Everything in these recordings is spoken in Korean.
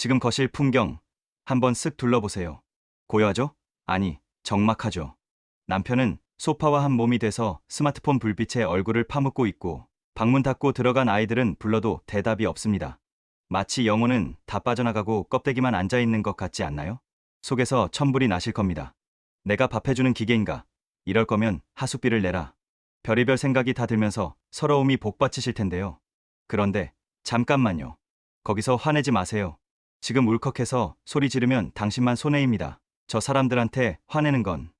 지금 거실 풍경 한번 쓱 둘러보세요. 고요하죠? 아니, 적막하죠. 남편은 소파와 한 몸이 돼서 스마트폰 불빛에 얼굴을 파묻고 있고 방문 닫고 들어간 아이들은 불러도 대답이 없습니다. 마치 영혼은 다 빠져나가고 껍데기만 앉아있는 것 같지 않나요? 속에서 천불이 나실 겁니다. 내가 밥 해주는 기계인가? 이럴 거면 하숙비를 내라. 별의별 생각이 다 들면서 서러움이 복받치실 텐데요. 그런데 잠깐만요. 거기서 화내지 마세요. 지금 울컥해서 소리 지르면 당신만 손해입니다. 저 사람들한테 화내는 건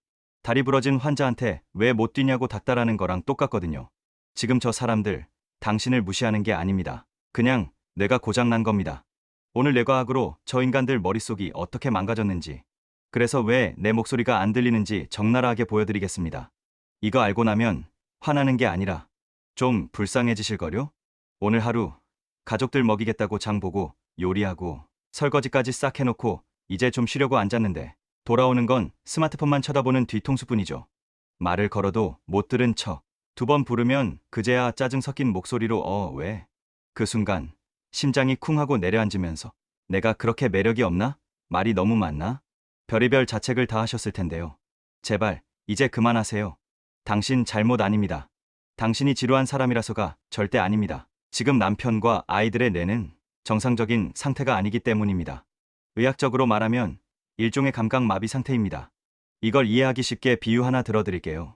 다리 부러진 환자한테 왜 못 뛰냐고 닥달하는 거랑 똑같거든요. 지금 저 사람들 당신을 무시하는 게 아닙니다. 그냥 뇌가 고장난 겁니다. 오늘 뇌과학으로 저 인간들 머릿속이 어떻게 망가졌는지, 그래서 왜 내 목소리가 안 들리는지 적나라하게 보여드리겠습니다. 이거 알고 나면 화나는 게 아니라 좀 불쌍해지실걸요? 오늘 하루 가족들 먹이겠다고 장 보고 요리하고 설거지까지 싹 해놓고 이제 좀 쉬려고 앉았는데 돌아오는 건 스마트폰만 쳐다보는 뒤통수뿐이죠. 말을 걸어도 못 들은 척. 2번 부르면 그제야 짜증 섞인 목소리로 왜? 그 순간 심장이 쿵 하고 내려앉으면서 내가 그렇게 매력이 없나? 말이 너무 많나? 별의별 자책을 다 하셨을 텐데요. 제발 이제 그만하세요. 당신 잘못 아닙니다. 당신이 지루한 사람이라서가 절대 아닙니다. 지금 남편과 아이들의 뇌는 정상적인 상태가 아니기 때문입니다. 의학적으로 말하면 일종의 감각마비 상태입니다. 이걸 이해하기 쉽게 비유 하나 들어드릴게요.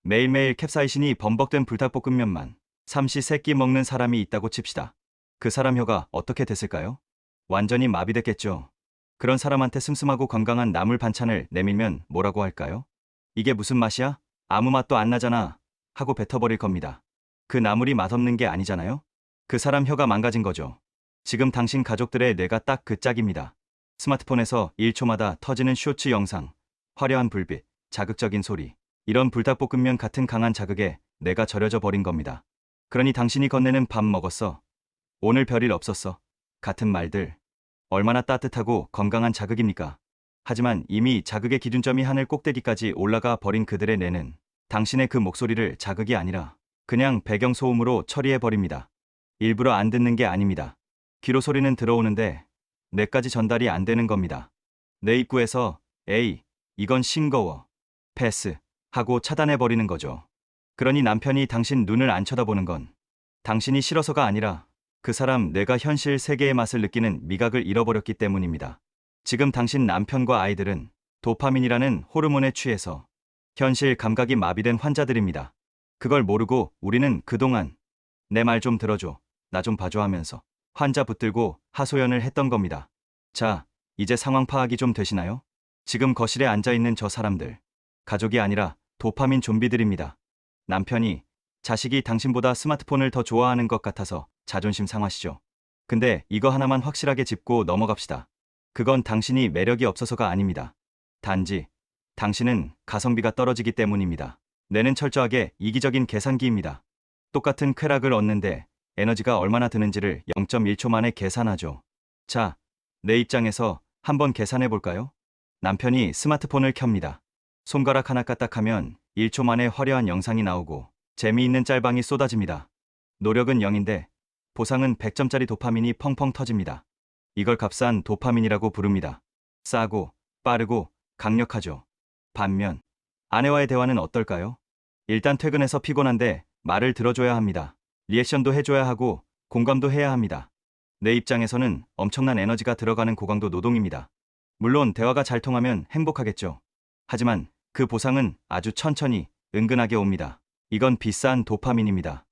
매일매일 캡사이신이 범벅된 불닭볶음면만 삼시 세끼 먹는 사람이 있다고 칩시다. 그 사람 혀가 어떻게 됐을까요? 완전히 마비됐겠죠. 그런 사람한테 슴슴하고 건강한 나물 반찬을 내밀면 뭐라고 할까요? 이게 무슨 맛이야? 아무 맛도 안 나잖아. 하고 뱉어버릴 겁니다. 그 나물이 맛없는 게 아니잖아요? 그 사람 혀가 망가진 거죠. 지금 당신 가족들의 뇌가 딱 그 짝입니다. 스마트폰에서 1초마다 터지는 쇼츠 영상, 화려한 불빛, 자극적인 소리, 이런 불닭볶음면 같은 강한 자극에 뇌가 절여져 버린 겁니다. 그러니 당신이 건네는 밥 먹었어? 오늘 별일 없었어? 같은 말들. 얼마나 따뜻하고 건강한 자극입니까? 하지만 이미 자극의 기준점이 하늘 꼭대기까지 올라가 버린 그들의 뇌는 당신의 그 목소리를 자극이 아니라 그냥 배경소음으로 처리해 버립니다. 일부러 안 듣는 게 아닙니다. 귀로 소리는 들어오는데 뇌까지 전달이 안 되는 겁니다. 뇌 입구에서 에이, 이건 싱거워. 패스. 하고 차단해 버리는 거죠. 그러니 남편이 당신 눈을 안 쳐다보는 건 당신이 싫어서가 아니라 그 사람 뇌가 현실 세계의 맛을 느끼는 미각을 잃어버렸기 때문입니다. 지금 당신 남편과 아이들은 도파민이라는 호르몬에 취해서 현실 감각이 마비된 환자들입니다. 그걸 모르고 우리는 그동안 내 말 좀 들어줘, 나 좀 봐줘 하면서 환자 붙들고 하소연을 했던 겁니다. 자, 이제 상황 파악이 좀 되시나요? 지금 거실에 앉아있는 저 사람들, 가족이 아니라 도파민 좀비들입니다. 남편이 자식이 당신보다 스마트폰을 더 좋아하는 것 같아서 자존심 상하시죠. 근데 이거 하나만 확실하게 짚고 넘어갑시다. 그건 당신이 매력이 없어서가 아닙니다. 단지 당신은 가성비가 떨어지기 때문입니다. 뇌는 철저하게 이기적인 계산기입니다. 똑같은 쾌락을 얻는데 에너지가 얼마나 드는지를 0.1초 만에 계산하죠. 자, 내 입장에서 한번 계산해 볼까요? 남편이 스마트폰을 켭니다. 손가락 하나 까딱하면 1초 만에 화려한 영상이 나오고 재미있는 짤방이 쏟아집니다. 노력은 0인데 보상은 100점짜리 도파민이 펑펑 터집니다. 이걸 값싼 도파민이라고 부릅니다. 싸고 빠르고 강력하죠. 반면 아내와의 대화는 어떨까요? 일단 퇴근해서 피곤한데 말을 들어줘야 합니다. 리액션도 해줘야 하고 공감도 해야 합니다. 내 입장에서는 엄청난 에너지가 들어가는 고강도 노동입니다. 물론 대화가 잘 통하면 행복하겠죠. 하지만 그 보상은 아주 천천히 은근하게 옵니다. 이건 비싼 도파민입니다.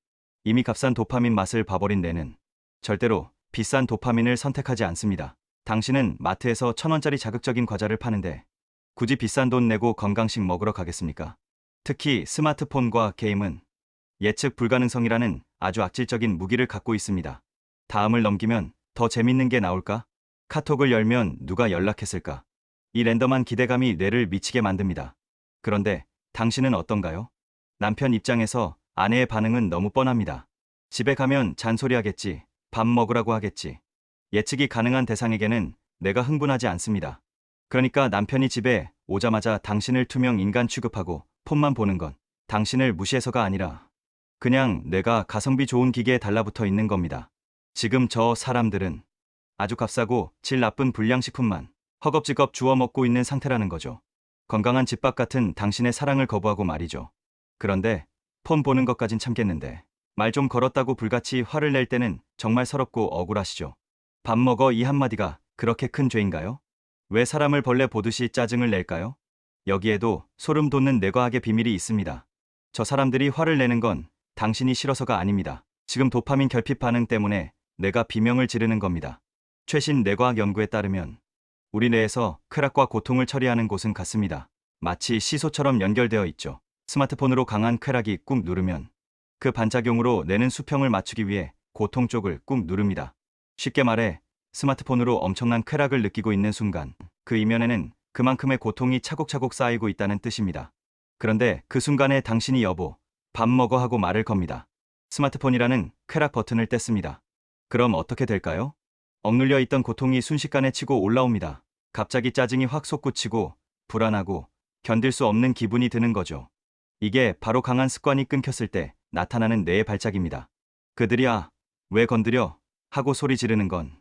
이미 값싼 도파민 맛을 봐버린 뇌는 절대로 비싼 도파민을 선택하지 않습니다. 당신은 마트에서 1,000원짜리 자극적인 과자를 파는데 굳이 비싼 돈 내고 건강식 먹으러 가겠습니까? 특히 스마트폰과 게임은 예측 불가능성이라는 아주 악질적인 무기를 갖고 있습니다. 다음을 넘기면 더 재밌는 게 나올까? 카톡을 열면 누가 연락했을까? 이 랜덤한 기대감이 뇌를 미치게 만듭니다. 그런데 당신은 어떤가요? 남편 입장에서 아내의 반응은 너무 뻔합니다. 집에 가면 잔소리하겠지, 밥 먹으라고 하겠지. 예측이 가능한 대상에게는 내가 흥분하지 않습니다. 그러니까 남편이 집에 오자마자 당신을 투명 인간 취급하고 폰만 보는 건 당신을 무시해서가 아니라 그냥 내가 가성비 좋은 기계에 달라붙어 있는 겁니다. 지금 저 사람들은 아주 값싸고 질 나쁜 불량식품만 허겁지겁 주워 먹고 있는 상태라는 거죠. 건강한 집밥 같은 당신의 사랑을 거부하고 말이죠. 그런데 폰 보는 것까진 참겠는데 말 좀 걸었다고 불같이 화를 낼 때는 정말 서럽고 억울하시죠. 밥 먹어 이 한마디가 그렇게 큰 죄인가요? 왜 사람을 벌레 보듯이 짜증을 낼까요? 여기에도 소름 돋는 뇌과학의 비밀이 있습니다. 저 사람들이 화를 내는 건 당신이 싫어서가 아닙니다. 지금 도파민 결핍 반응 때문에 뇌가 비명을 지르는 겁니다. 최신 뇌과학 연구에 따르면 우리 뇌에서 쾌락과 고통을 처리하는 곳은 같습니다. 마치 시소처럼 연결되어 있죠. 스마트폰으로 강한 쾌락이 꾹 누르면 그 반작용으로 뇌는 수평을 맞추기 위해 고통 쪽을 꾹 누릅니다. 쉽게 말해 스마트폰으로 엄청난 쾌락을 느끼고 있는 순간 그 이면에는 그만큼의 고통이 차곡차곡 쌓이고 있다는 뜻입니다. 그런데 그 순간에 당신이 여보, 밥 먹어 하고 말을 겁니다. 스마트폰이라는 쾌락 버튼을 뗐습니다. 그럼 어떻게 될까요? 억눌려 있던 고통이 순식간에 치고 올라옵니다. 갑자기 짜증이 확 솟구치고 불안하고 견딜 수 없는 기분이 드는 거죠. 이게 바로 강한 습관이 끊겼을 때 나타나는 뇌의 발작입니다. 그들이 왜 건드려? 하고 소리 지르는 건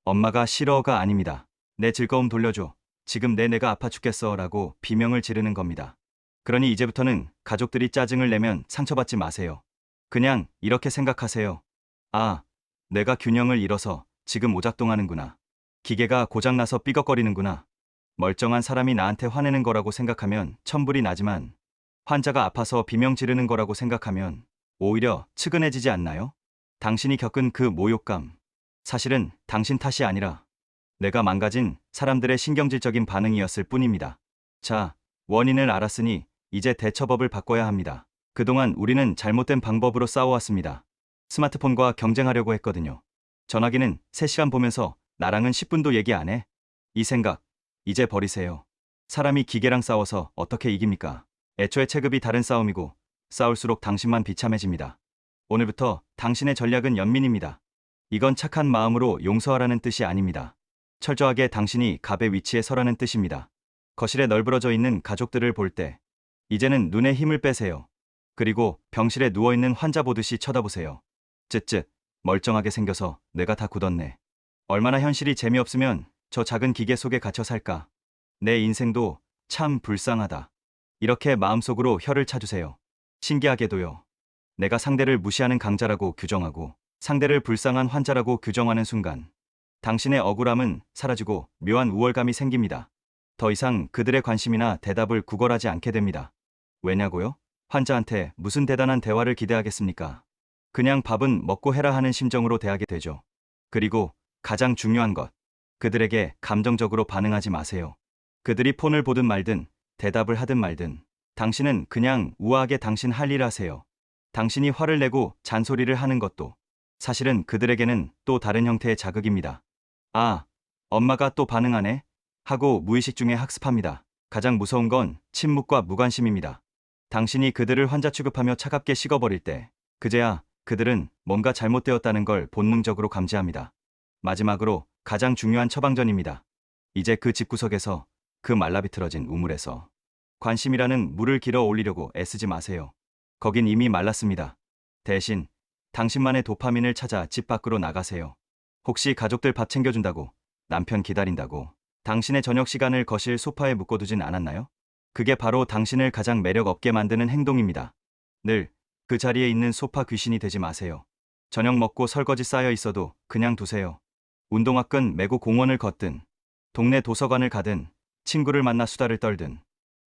엄마가 싫어가 아닙니다. 내 즐거움 돌려줘. 지금 내 뇌가 아파 죽겠어 라고 비명을 지르는 겁니다. 그러니 이제부터는 가족들이 짜증을 내면 상처받지 마세요. 그냥 이렇게 생각하세요. 뇌가 균형을 잃어서 지금 오작동하는구나. 기계가 고장나서 삐걱거리는구나. 멀쩡한 사람이 나한테 화내는 거라고 생각하면 천불이 나지만 환자가 아파서 비명 지르는 거라고 생각하면 오히려 측은해지지 않나요? 당신이 겪은 그 모욕감, 사실은 당신 탓이 아니라 내가 망가진 사람들의 신경질적인 반응이었을 뿐입니다. 자, 원인을 알았으니 이제 대처법을 바꿔야 합니다. 그동안 우리는 잘못된 방법으로 싸워왔습니다. 스마트폰과 경쟁하려고 했거든요. 전화기는 3시간 보면서 나랑은 10분도 얘기 안 해. 이 생각, 이제 버리세요. 사람이 기계랑 싸워서 어떻게 이깁니까? 애초에 체급이 다른 싸움이고 싸울수록 당신만 비참해집니다. 오늘부터 당신의 전략은 연민입니다. 이건 착한 마음으로 용서하라는 뜻이 아닙니다. 철저하게 당신이 갑의 위치에 서라는 뜻입니다. 거실에 널브러져 있는 가족들을 볼 때 이제는 눈에 힘을 빼세요. 그리고 병실에 누워있는 환자 보듯이 쳐다보세요. 쯧쯧, 멀쩡하게 생겨서 뇌가 다 굳었네. 얼마나 현실이 재미없으면 저 작은 기계 속에 갇혀 살까. 내 인생도 참 불쌍하다. 이렇게 마음속으로 혀를 차주세요. 신기하게도요. 내가 상대를 무시하는 강자라고 규정하고 상대를 불쌍한 환자라고 규정하는 순간 당신의 억울함은 사라지고 묘한 우월감이 생깁니다. 더 이상 그들의 관심이나 대답을 구걸하지 않게 됩니다. 왜냐고요? 환자한테 무슨 대단한 대화를 기대하겠습니까? 그냥 밥은 먹고 해라 하는 심정으로 대하게 되죠. 그리고 가장 중요한 것, 그들에게 감정적으로 반응하지 마세요. 그들이 폰을 보든 말든 대답을 하든 말든 당신은 그냥 우아하게 당신 할 일 하세요. 당신이 화를 내고 잔소리를 하는 것도 사실은 그들에게는 또 다른 형태의 자극입니다. 엄마가 또 반응하네? 하고 무의식 중에 학습합니다. 가장 무서운 건 침묵과 무관심입니다. 당신이 그들을 환자 취급하며 차갑게 식어버릴 때 그제야 그들은 뭔가 잘못되었다는 걸 본능적으로 감지합니다. 마지막으로 가장 중요한 처방전입니다. 이제 그 집구석에서 그 말라비틀어진 우물에서 관심이라는 물을 길어 올리려고 애쓰지 마세요. 거긴 이미 말랐습니다. 대신 당신만의 도파민을 찾아 집 밖으로 나가세요. 혹시 가족들 밥 챙겨준다고, 남편 기다린다고 당신의 저녁 시간을 거실 소파에 묶어두진 않았나요? 그게 바로 당신을 가장 매력 없게 만드는 행동입니다. 늘 그 자리에 있는 소파 귀신이 되지 마세요. 저녁 먹고 설거지 쌓여 있어도 그냥 두세요. 운동화 끈 메고 공원을 걷든, 동네 도서관을 가든, 친구를 만나 수다를 떨든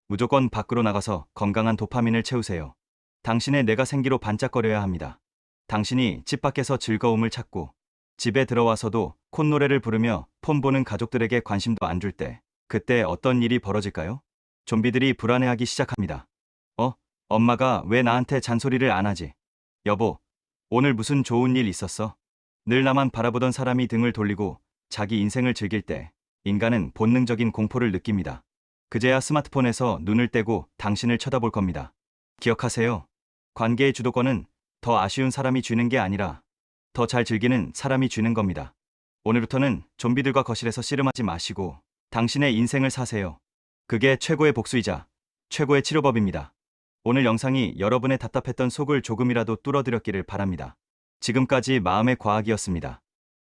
무조건 밖으로 나가서 건강한 도파민을 채우세요. 당신의 뇌가 생기로 반짝거려야 합니다. 당신이 집 밖에서 즐거움을 찾고 집에 들어와서도 콧노래를 부르며 폰 보는 가족들에게 관심도 안 줄 때 그때 어떤 일이 벌어질까요? 좀비들이 불안해하기 시작합니다. 엄마가 왜 나한테 잔소리를 안 하지? 여보, 오늘 무슨 좋은 일 있었어? 늘 나만 바라보던 사람이 등을 돌리고 자기 인생을 즐길 때 인간은 본능적인 공포를 느낍니다. 그제야 스마트폰에서 눈을 떼고 당신을 쳐다볼 겁니다. 기억하세요. 관계의 주도권은 더 아쉬운 사람이 쥐는 게 아니라 더 잘 즐기는 사람이 쥐는 겁니다. 오늘부터는 좀비들과 거실에서 씨름하지 마시고 당신의 인생을 사세요. 그게 최고의 복수이자 최고의 치료법입니다. 오늘 영상이 여러분의 답답했던 속을 조금이라도 뚫어드렸기를 바랍니다. 지금까지 마음의 과학이었습니다.